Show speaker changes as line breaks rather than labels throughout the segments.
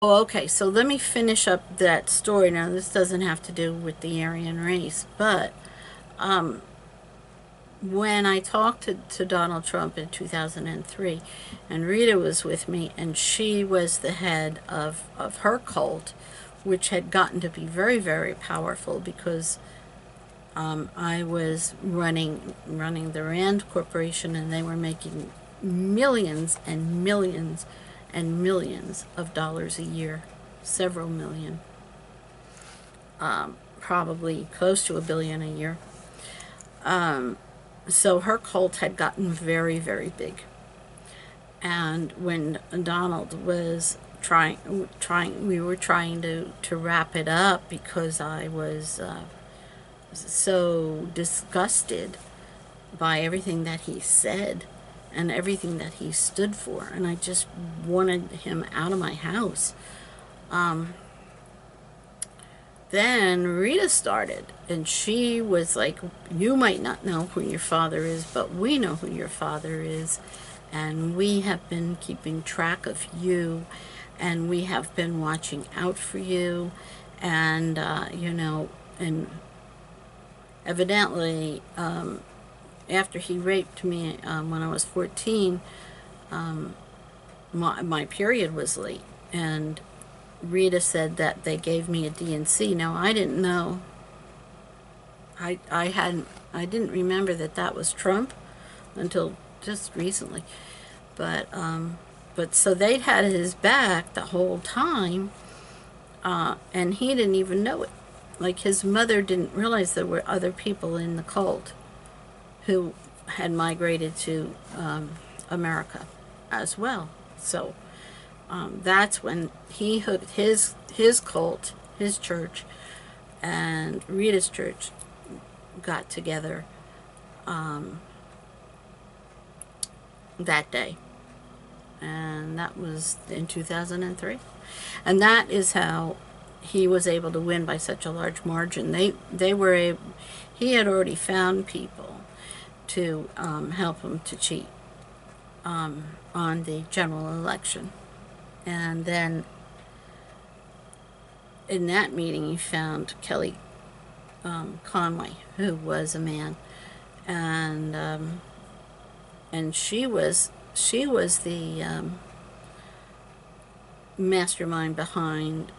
Oh, okay, so let me finish up that story. Now, this doesn't have to do with the Aryan race, but when I talked to Donald Trump in 2003, and Rita was with me, and she was the head of her cult, which had gotten to be very, very powerful because I was running the Rand Corporation, and they were making millions and millions and millions of dollars a year, several million, probably close to $1 billion a year. So her cult had gotten very, very big. And when Donald was we were trying to wrap it up because I was so disgusted by everything that he said and everything that he stood for, and I just wanted him out of my house. Then Rita started, and she was like, "You might not know who your father is, but we know who your father is, and we have been keeping track of you, and we have been watching out for you, and and evidently, after he raped me when I was 14, my period was late, and Rita said that they gave me a DNC. Now, I didn't know. I didn't remember that that was Trump until just recently. But so they'd had his back the whole time, and he didn't even know it. Like, his mother didn't realize there were other people in the cult who had migrated to America as well. So that's when he hooked his cult, his church, and Rita's church got together that day, and that was in 2003, and that is how he was able to win by such a large margin. They were able, he had already found people to help him to cheat on the general election. And then in that meeting, he found Kelly Conway, who was a man, and she was the mastermind behind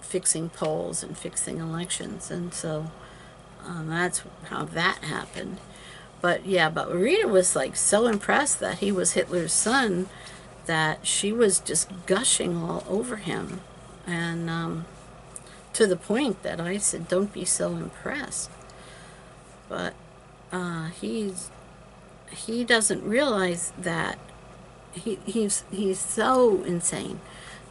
fixing polls and fixing elections, and so that's how that happened. But yeah, but Rita was like so impressed that he was Hitler's son that she was just gushing all over him, and to the point that I said, "Don't be so impressed." But he doesn't realize that he's so insane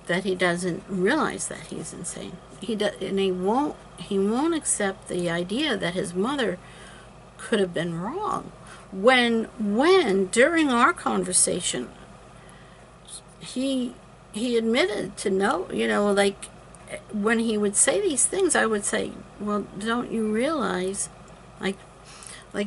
that he doesn't realize that he's insane. And he won't accept the idea that his mother could have been wrong. When during our conversation, he admitted to know, like, when he would say these things, I would say, "Well, don't you realize, like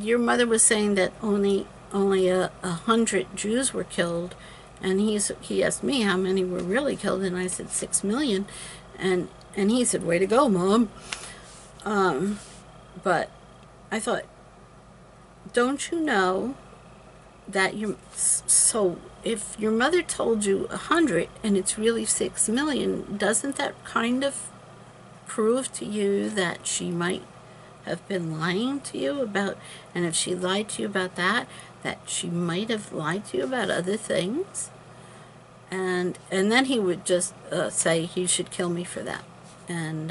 your mother was saying that only 100 Jews were killed," and he asked me how many were really killed, and I said 6 million, and he said, "Way to go, Mom." But I thought, don't you know that so if your mother told you 100 and it's really 6 million, doesn't that kind of prove to you that she might have been lying to you about, and if she lied to you about that, that she might have lied to you about other things? And then he would just say he should kill me for that, and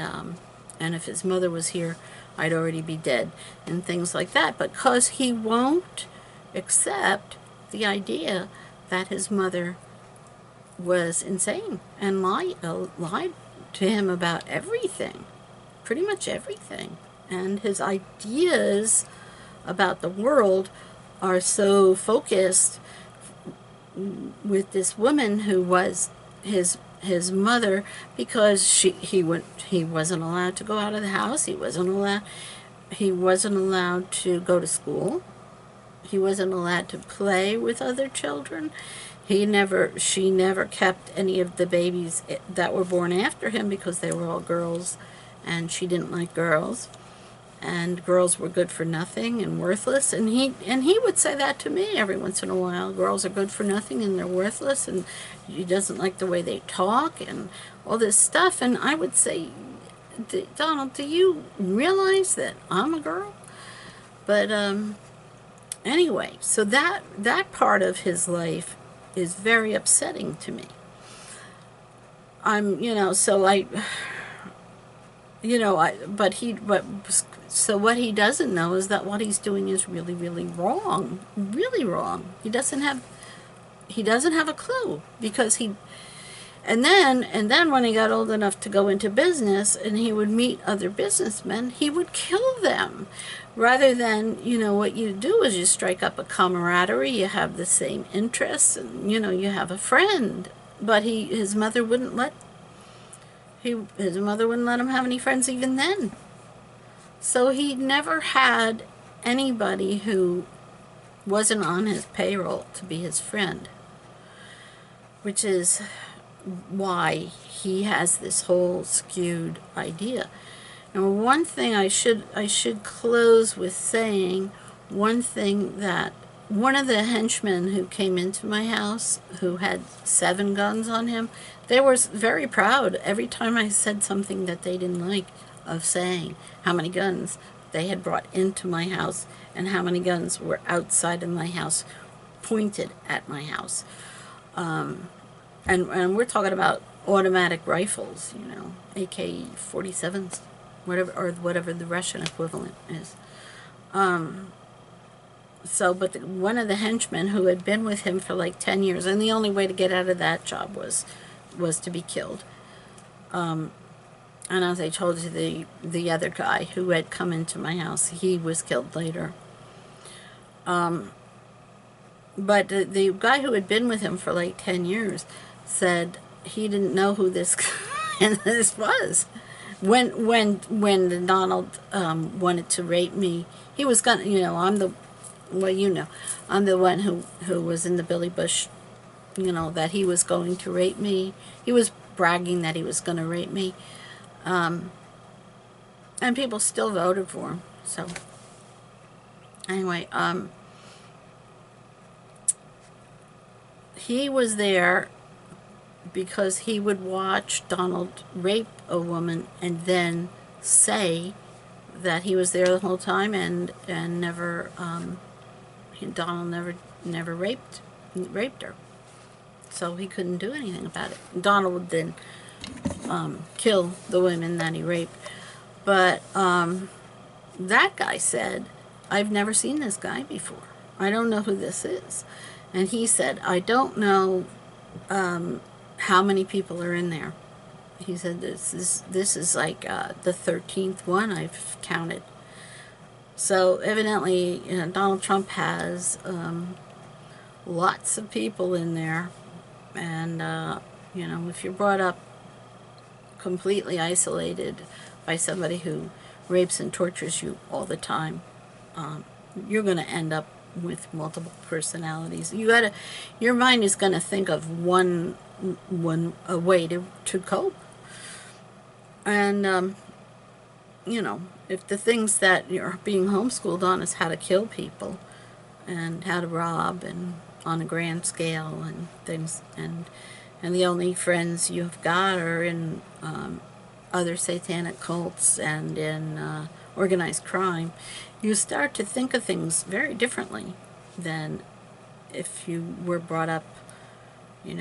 if his mother was here, I'd already be dead, and things like that, because he won't accept the idea that his mother was insane and lied to him about everything, pretty much everything. And his ideas about the world are so focused with this woman who was his mother, because he wasn't allowed to go out of the house. He wasn't allowed to go to school. He wasn't allowed to play with other children. She never kept any of the babies that were born after him because they were all girls, and she didn't like girls, and girls were good for nothing and worthless. And he would say that to me every once in a while. Girls are good for nothing and they're worthless, and he doesn't like the way they talk and all this stuff. And I would say, Donald, do you realize that I'm a girl? But anyway, so that part of his life is very upsetting to me. So so what he doesn't know is that what he's doing is really, really wrong. Really wrong. He doesn't have a clue, because and then when he got old enough to go into business and he would meet other businessmen, he would kill them. Rather than, what you do is you strike up a camaraderie, you have the same interests, and, you have a friend. But his mother wouldn't let him have any friends even then. So he never had anybody who wasn't on his payroll to be his friend, which is why he has this whole skewed idea. And one thing I should close with saying, one thing that one of the henchmen who came into my house, who had 7 guns on him, they were very proud every time I said something that they didn't like, of saying how many guns they had brought into my house and how many guns were outside of my house, pointed at my house. And we're talking about automatic rifles, AK-47s. Whatever the Russian equivalent is. But one of the henchmen who had been with him for like 10 years, and the only way to get out of that job was to be killed. And as I told you, the other guy who had come into my house, he was killed later. But the guy who had been with him for like 10 years said he didn't know who this this was. When Donald wanted to rape me, he was gonna, I'm the one who was in the Billy Bush, that he was going to rape me. He was bragging that he was going to rape me, and people still voted for him. So anyway, he was there because he would watch Donald rape a woman and then say that he was there the whole time, and never Donald never raped her, so he couldn't do anything about it. Donald would then kill the women that he raped. But that guy said, I've never seen this guy before. I don't know who this is. And he said, I don't know how many people are in there. He said, this is like the 13th one I've counted. So evidently, Donald Trump has lots of people in there. And, if you're brought up completely isolated by somebody who rapes and tortures you all the time, you're going to end up with multiple personalities. Your mind is going to think of a way to cope. And if the things that you're being homeschooled on is how to kill people and how to rob and on a grand scale and things, and the only friends you've got are in other satanic cults and in organized crime, you start to think of things very differently than if you were brought up, in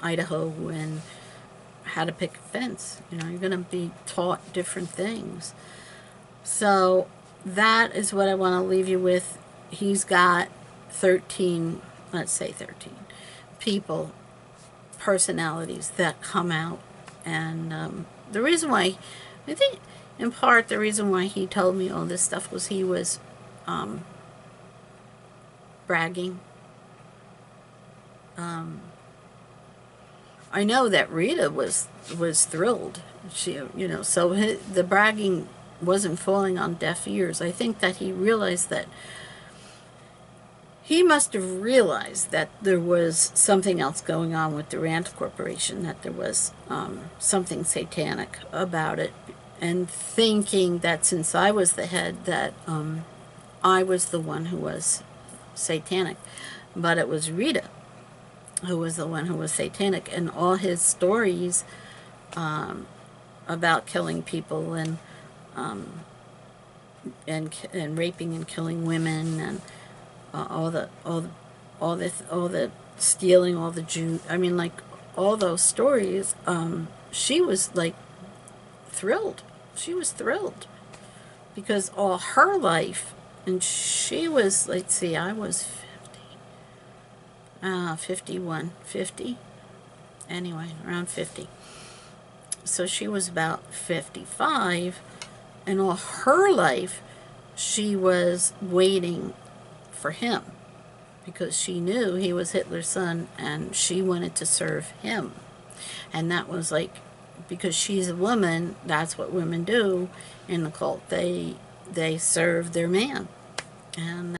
Idaho and how to pick a fence. You're going to be taught different things. So that is what I want to leave you with. He's got 13, let's say 13 people, personalities that come out. And the reason why, I think in part the reason why he told me all this stuff was he was bragging. I know that Rita was thrilled. She, so the bragging wasn't falling on deaf ears. I think that he realized that he must have realized that there was something else going on with the Rand Corporation, that there was something satanic about it, and thinking that since I was the head, that I was the one who was satanic. But it was Rita who was the one who was satanic, and all his stories about killing people and raping and killing women, and all the stealing, all the Jew. I mean, like, all those stories. She was like thrilled. She was thrilled because all her life, and she was. Let's see, I was 51, 50. Anyway, around 50. So she was about 55, and all her life she was waiting for him because she knew he was Hitler's son and she wanted to serve him. And that was like, because she's a woman, that's what women do in the cult. They serve their man. And